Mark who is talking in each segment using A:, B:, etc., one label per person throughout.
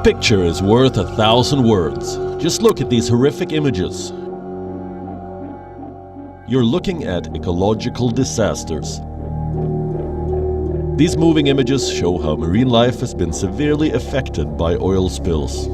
A: picture is worth 1,000 words. Just look at these horrific images. You're looking at ecological disasters. These moving images show how marine life has been severely affected by oil spills.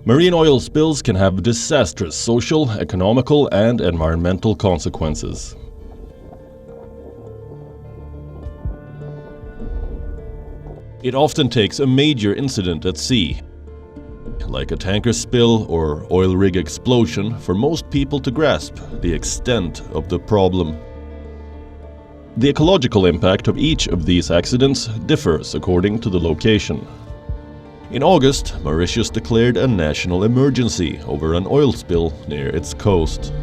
A: Marine oil spills can have disastrous social, economical, and environmental consequences. It often takes a major incident at sea, like a tanker spill or oil rig explosion, for most people to grasp the extent of the problem. The ecological impact of each of these accidents differs according to the location. In August, Mauritius declared a national emergency over an oil spill near its coast.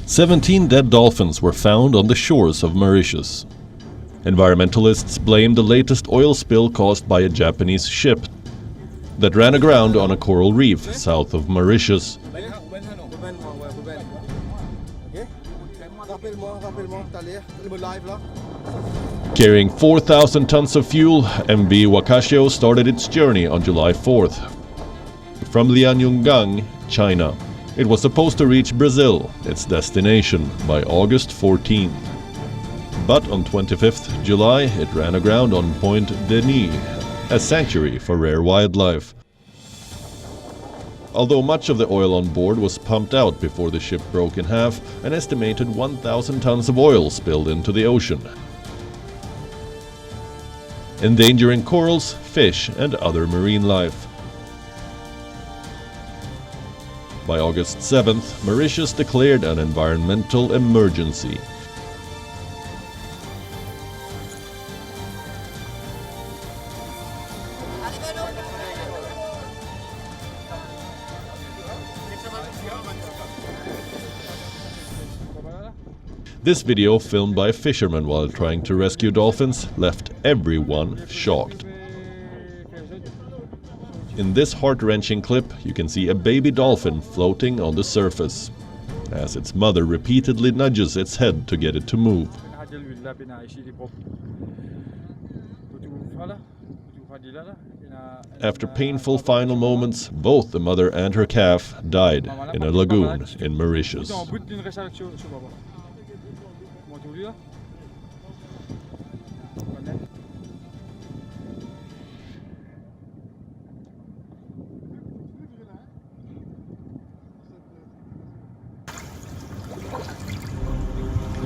A: "17 dead dolphins were found on the shores of Mauritius. Environmentalists blame the latest oil spill caused by a Japanese ship that ran aground on a coral reef south of Mauritius. Carrying 4,000 tons of fuel, MV Wakashio started its journey on July 4th from Lianyungang, China. It was supposed to reach Brazil, its destination, by August 14th. But on 25th July, it ran aground on Point Denis, a sanctuary for rare wildlife. Although much of the oil on board was pumped out before the ship broke in half, an estimated 1,000 tons of oil spilled into the ocean, endangering corals, fish, and other marine life. By August 7th, Mauritius declared an environmental emergency. This video, filmed by a fisherman while trying to rescue dolphins, left everyone shocked. In this heart-wrenching clip, you can see a baby dolphin floating on the surface, as its mother repeatedly nudges its head to get it to move. After painful final moments, both the mother and her calf died in a lagoon in Mauritius.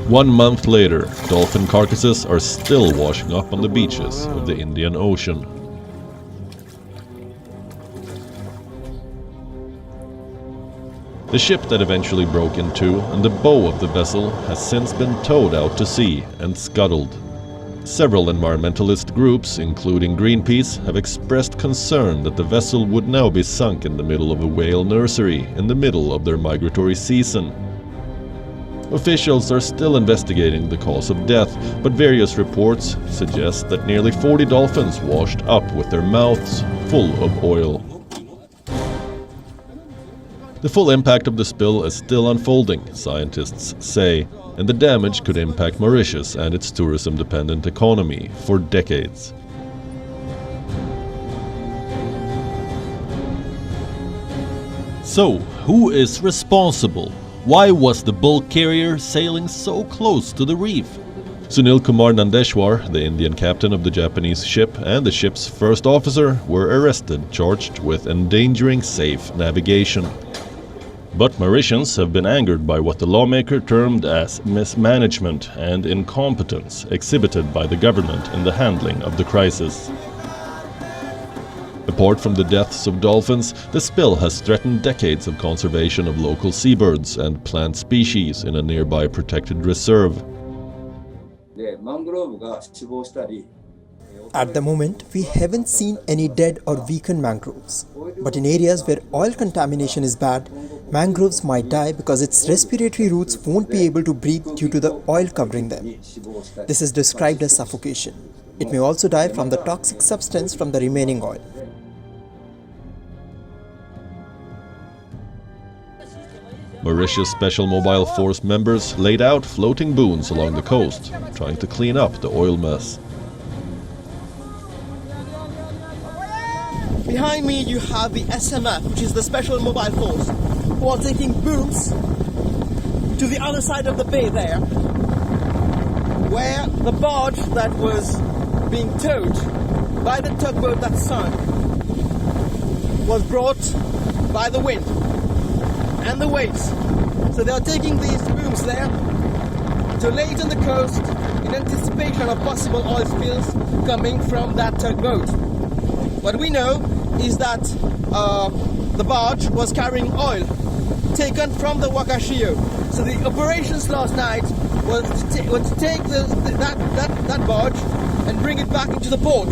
A: One month later, dolphin carcasses are still washing up on the beaches of the Indian Ocean. The ship that eventually broke in two and the bow of the vessel has since been towed out to sea and scuttled. Several environmentalist groups, including Greenpeace, have expressed concern that the vessel would now be sunk in the middle of a whale nursery in the middle of their migratory season. Officials are still investigating the cause of death, but various reports suggest that nearly 40 dolphins washed up with their mouths full of oil. The full impact of the spill is still unfolding, scientists say, and the damage could impact Mauritius and its tourism-dependent economy for decades. So, who is responsible? Why was the bulk carrier sailing so close to the reef? Sunil Kumar Nandeshwar, the Indian captain of the Japanese ship and the ship's first officer, were arrested, charged with endangering safe navigation. But Mauritians have been angered by what the lawmaker termed as mismanagement and incompetence exhibited by the government in the handling of the crisis. Apart from the deaths of dolphins, the spill has threatened decades of conservation of local seabirds and plant species in a nearby protected reserve.
B: At the moment, we haven't seen any dead or weakened mangroves. But in areas where oil contamination is bad, mangroves might die because its respiratory roots won't be able to breathe due to the oil covering them. This is described as suffocation. It may also die from the toxic substance from the remaining oil.
A: Mauritius Special Mobile Force members laid out floating booms along the coast, trying to clean up the oil mess.
B: Behind me you have the SMF, which is the Special Mobile Force, who are taking booms to the other side of the bay there, where the barge that was being towed by the tugboat that sunk was brought by the wind and the waves. So they are taking these booms there to lay it on the coast in anticipation of possible oil spills coming from that tugboat. What we know is that the barge was carrying oil taken from the Wakashio. So the operations last night was to take that barge and bring it back into the port.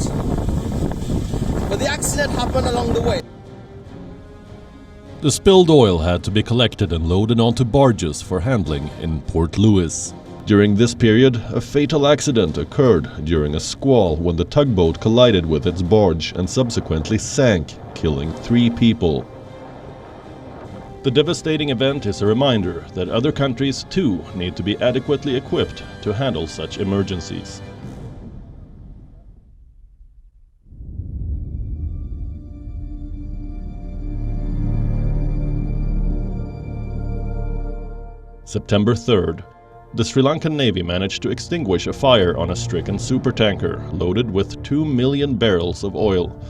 B: But the accident happened along the way.
A: The spilled oil had to be collected and loaded onto barges for handling in Port Louis. During this period, a fatal accident occurred during a squall when the tugboat collided with its barge and subsequently sank, killing 3 people. The devastating event is a reminder that other countries too need to be adequately equipped to handle such emergencies. September 3rd. The Sri Lankan Navy managed to extinguish a fire on a stricken supertanker loaded with 2 million barrels of oil.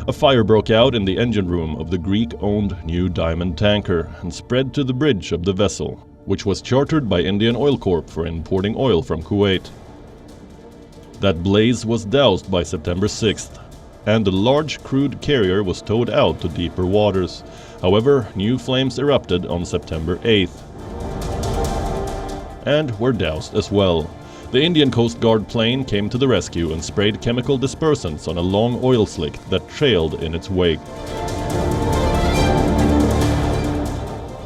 A: A fire broke out in the engine room of the Greek-owned New Diamond tanker and spread to the bridge of the vessel, which was chartered by Indian Oil Corp for importing oil from Kuwait. That blaze was doused by September 6th, and the large crude carrier was towed out to deeper waters. However, new flames erupted on September 8th. And were doused as well. The Indian Coast Guard plane came to the rescue and sprayed chemical dispersants on a long oil slick that trailed in its wake.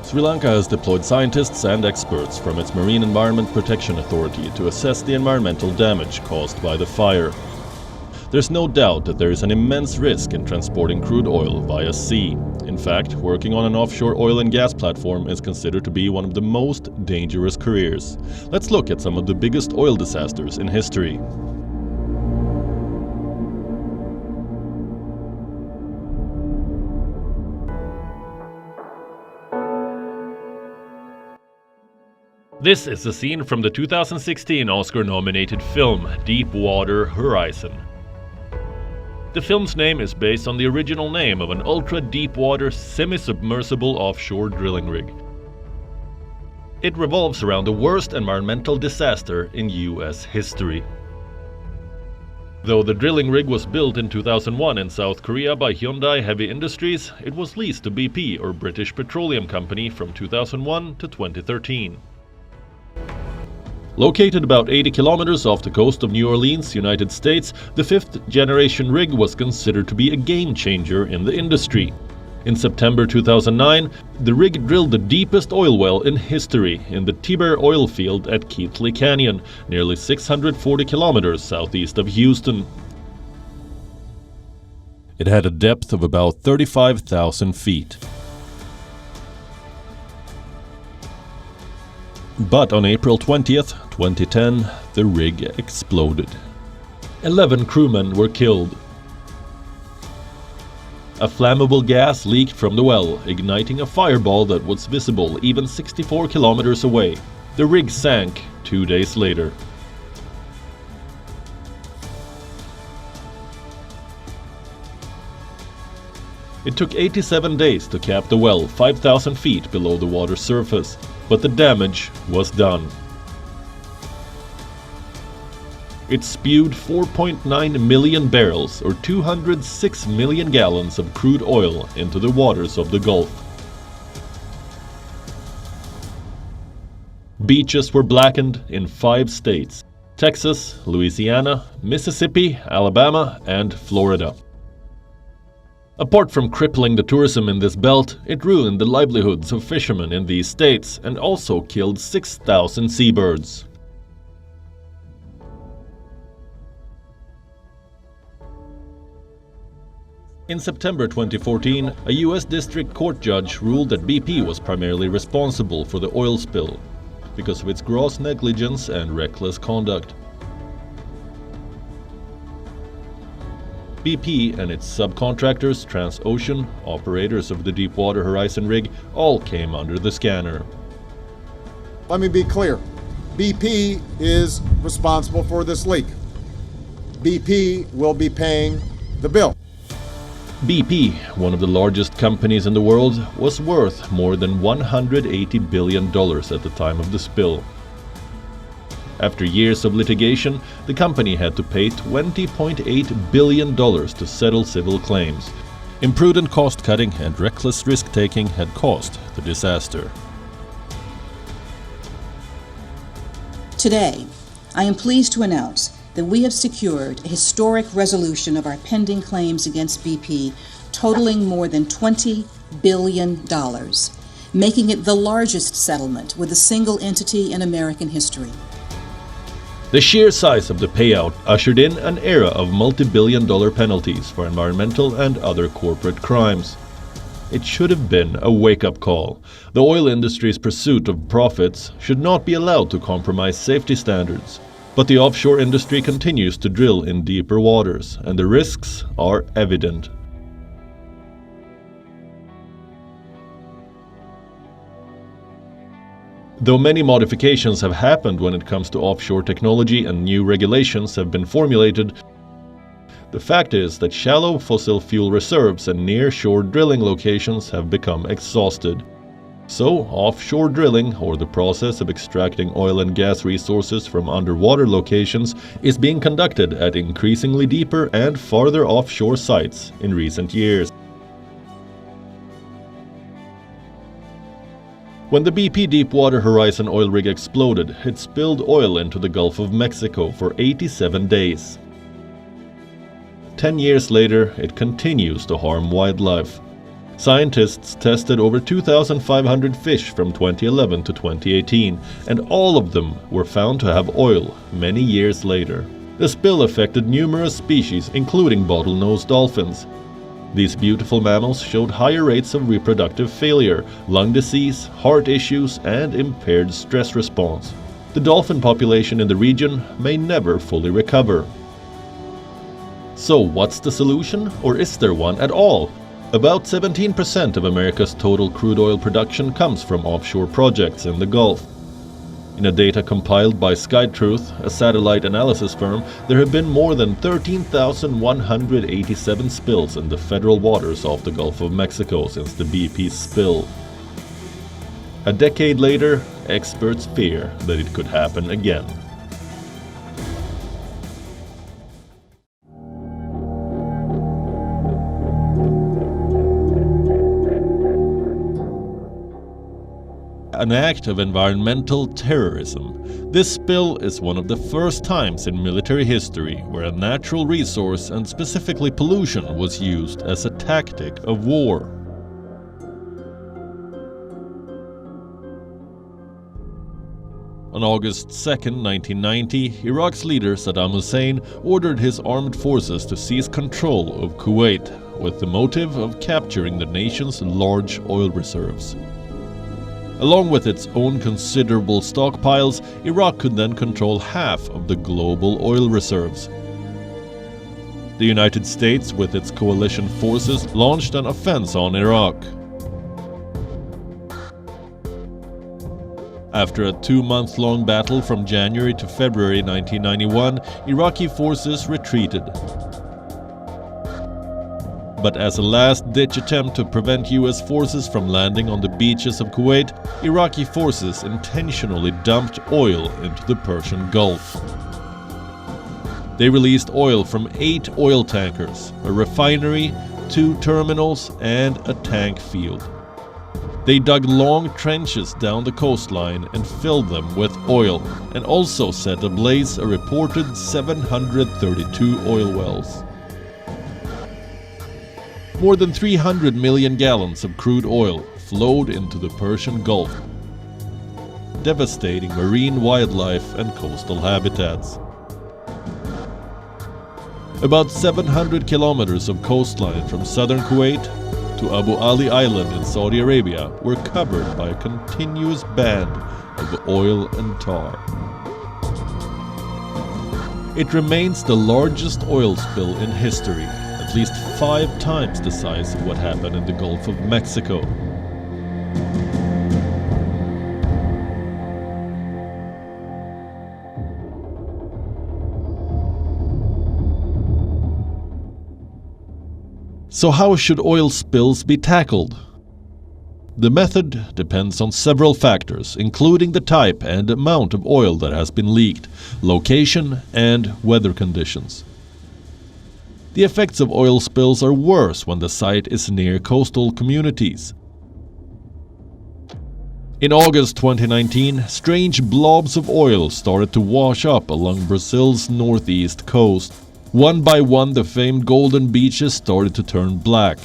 A: Sri Lanka has deployed scientists and experts from its Marine Environment Protection Authority to assess the environmental damage caused by the fire. There's no doubt that there is an immense risk in transporting crude oil via sea. In fact, working on an offshore oil and gas platform is considered to be one of the most dangerous careers. Let's look at some of the biggest oil disasters in history. This is a scene from the 2016 Oscar-nominated film Deepwater Horizon. The film's name is based on the original name of an ultra-deepwater semi-submersible offshore drilling rig. It revolves around the worst environmental disaster in US history. Though the drilling rig was built in 2001 in South Korea by Hyundai Heavy Industries, it was leased to BP, or British Petroleum Company, from 2001 to 2013. Located about 80 kilometers off the coast of New Orleans, United States, the fifth-generation rig was considered to be a game-changer in the industry. In September 2009, the rig drilled the deepest oil well in history in the Tiber oil field at Keathley Canyon, nearly 640 kilometers southeast of Houston. It had a depth of about 35,000 feet. But on April 20th, 2010, the rig exploded. 11 crewmen were killed. A flammable gas leaked from the well, igniting a fireball that was visible even 64 kilometers away. The rig sank 2 days later. It took 87 days to cap the well 5,000 feet below the water surface, but the damage was done. It spewed 4.9 million barrels, or 206 million gallons of crude oil into the waters of the Gulf. Beaches were blackened in 5 states: Texas, Louisiana, Mississippi, Alabama, and Florida. Apart from crippling the tourism in this belt, it ruined the livelihoods of fishermen in these states and also killed 6,000 seabirds. In September 2014, a US district court judge ruled that BP was primarily responsible for the oil spill because of its gross negligence and reckless conduct. BP and its subcontractors, Transocean, operators of the Deepwater Horizon rig, all came under the scanner.
C: Let me be clear. BP is responsible for this leak. BP will be paying the bill.
A: BP, one of the largest companies in the world, was worth more than $180 billion at the time of the spill. After years of litigation, the company had to pay $20.8 billion to settle civil claims. Imprudent cost-cutting and reckless risk-taking had caused the disaster.
D: Today, I am pleased to announce that we have secured a historic resolution of our pending claims against BP totaling more than $20 billion, making it the largest settlement with a single entity in American history.
A: The sheer size of the payout ushered in an era of multi-billion-dollar penalties for environmental and other corporate crimes. It should have been a wake-up call. The oil industry's pursuit of profits should not be allowed to compromise safety standards. But the offshore industry continues to drill in deeper waters, and the risks are evident. Though many modifications have happened when it comes to offshore technology and new regulations have been formulated, the fact is that shallow fossil fuel reserves and near-shore drilling locations have become exhausted. So, offshore drilling, or the process of extracting oil and gas resources from underwater locations, is being conducted at increasingly deeper and farther offshore sites in recent years. When the BP Deepwater Horizon oil rig exploded, it spilled oil into the Gulf of Mexico for 87 days. 10 years later, it continues to harm wildlife. Scientists tested over 2,500 fish from 2011 to 2018, and all of them were found to have oil many years later. The spill affected numerous species, including bottlenose dolphins. These beautiful mammals showed higher rates of reproductive failure, lung disease, heart issues, and impaired stress response. The dolphin population in the region may never fully recover. So what's the solution, or is there one at all? About 17% of America's total crude oil production comes from offshore projects in the Gulf. In a data compiled by SkyTruth, a satellite analysis firm, there have been more than 13,187 spills in the federal waters off the Gulf of Mexico since the BP spill. A decade later, experts fear that it could happen again. an act of environmental terrorism. This spill is one of the first times in military history where a natural resource, and specifically pollution, was used as a tactic of war. On August 2, 1990, Iraq's leader Saddam Hussein ordered his armed forces to seize control of Kuwait, with the motive of capturing the nation's large oil reserves. Along with its own considerable stockpiles, Iraq could then control half of the global oil reserves. The United States, with its coalition forces, launched an offense on Iraq. After a 2-month-long battle from January to February 1991, Iraqi forces retreated. But as a last-ditch attempt to prevent US forces from landing on the beaches of Kuwait, Iraqi forces intentionally dumped oil into the Persian Gulf. They released oil from 8 oil tankers, a refinery, 2 terminals, and a tank field. They dug long trenches down the coastline and filled them with oil, and also set ablaze a reported 732 oil wells. More than 300 million gallons of crude oil flowed into the Persian Gulf, devastating marine wildlife and coastal habitats. About 700 kilometers of coastline from southern Kuwait to Abu Ali Island in Saudi Arabia were covered by a continuous band of oil and tar. It remains the largest oil spill in history, at least 5 times the size of what happened in the Gulf of Mexico. So how should oil spills be tackled? The method depends on several factors, including the type and amount of oil that has been leaked, location, and weather conditions. The effects of oil spills are worse when the site is near coastal communities. In August 2019, strange blobs of oil started to wash up along Brazil's northeast coast. One by one, the famed golden beaches started to turn black.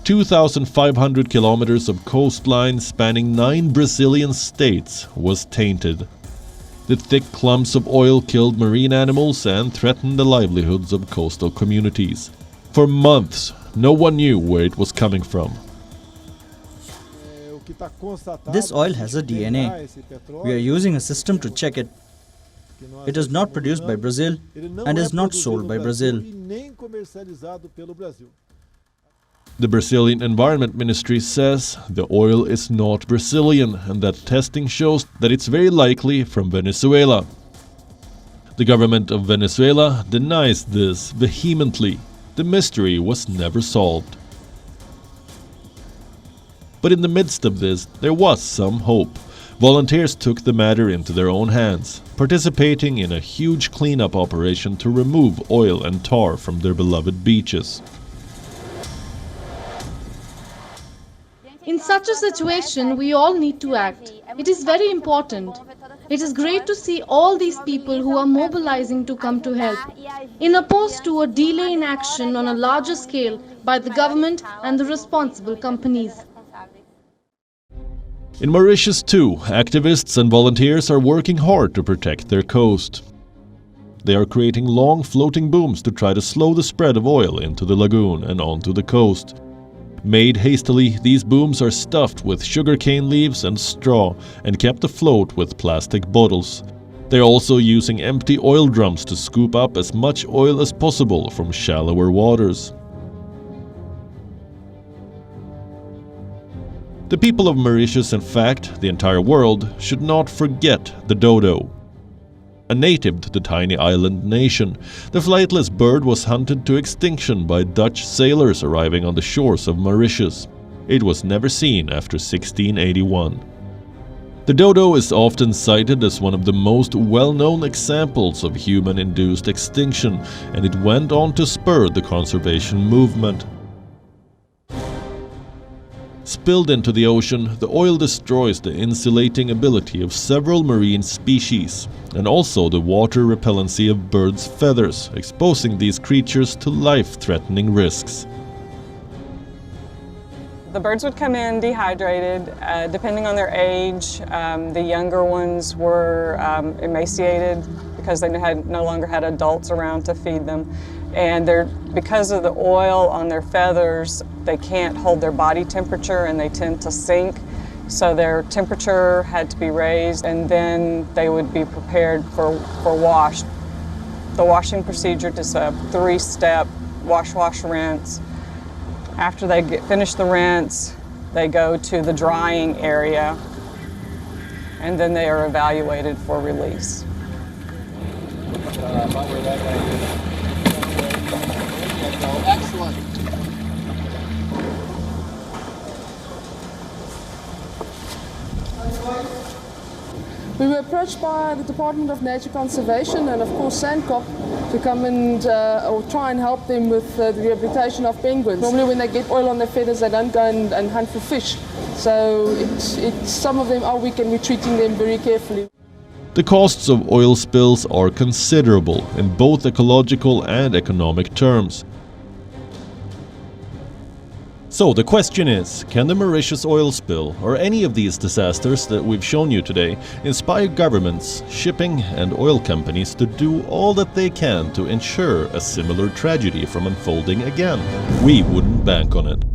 A: 2,500 kilometers of coastline spanning 9 Brazilian states was tainted. The thick clumps of oil killed marine animals and threatened the livelihoods of coastal communities. For months, no one knew where it was coming from.
E: This oil has a DNA. We are using a system to check it. It is not produced by Brazil and is not sold by Brazil.
A: The Brazilian Environment Ministry says the oil is not Brazilian and that testing shows that it's very likely from Venezuela. The government of Venezuela denies this vehemently. The mystery was never solved. But in the midst of this, there was some hope. Volunteers took the matter into their own hands, participating in a huge cleanup operation to remove oil and tar from their beloved beaches.
F: In such a situation, we all need to act. It is very important. It is great to see all these people who are mobilizing to come to help, in opposed to a delay in action on a larger scale by the government and the responsible companies.
A: In Mauritius too, activists and volunteers are working hard to protect their coast. They are creating long floating booms to try to slow the spread of oil into the lagoon and onto the coast. Made hastily, these booms are stuffed with sugarcane leaves and straw and kept afloat with plastic bottles. They are also using empty oil drums to scoop up as much oil as possible from shallower waters. The people of Mauritius, in fact, the entire world, should not forget the dodo. A native to the tiny island nation, the flightless bird was hunted to extinction by Dutch sailors arriving on the shores of Mauritius. It was never seen after 1681. The dodo is often cited as one of the most well-known examples of human-induced extinction, and it went on to spur the conservation movement. Spilled into the ocean, the oil destroys the insulating ability of several marine species, and also the water repellency of birds' feathers, exposing these creatures to life-threatening risks.
G: The birds would come in dehydrated, depending on their age. The younger ones were emaciated because they no longer had adults around to feed them. And because of the oil on their feathers, they can't hold their body temperature and they tend to sink. So their temperature had to be raised, and then they would be prepared for wash. The washing procedure is a 3-step wash, rinse. After they finish the rinse, they go to the drying area, and then they are evaluated for release.
B: Excellent.
H: We were approached by the Department of Nature Conservation and of course Sandkop to come and or try and help them with the rehabilitation of penguins. Normally when they get oil on their feathers they don't go and hunt for fish. So some of them are weak and we're treating them very carefully.
A: The costs of oil spills are considerable in both ecological and economic terms. So the question is, can the Mauritius oil spill or any of these disasters that we've shown you today inspire governments, shipping and oil companies to do all that they can to ensure a similar tragedy from unfolding again? We wouldn't bank on it.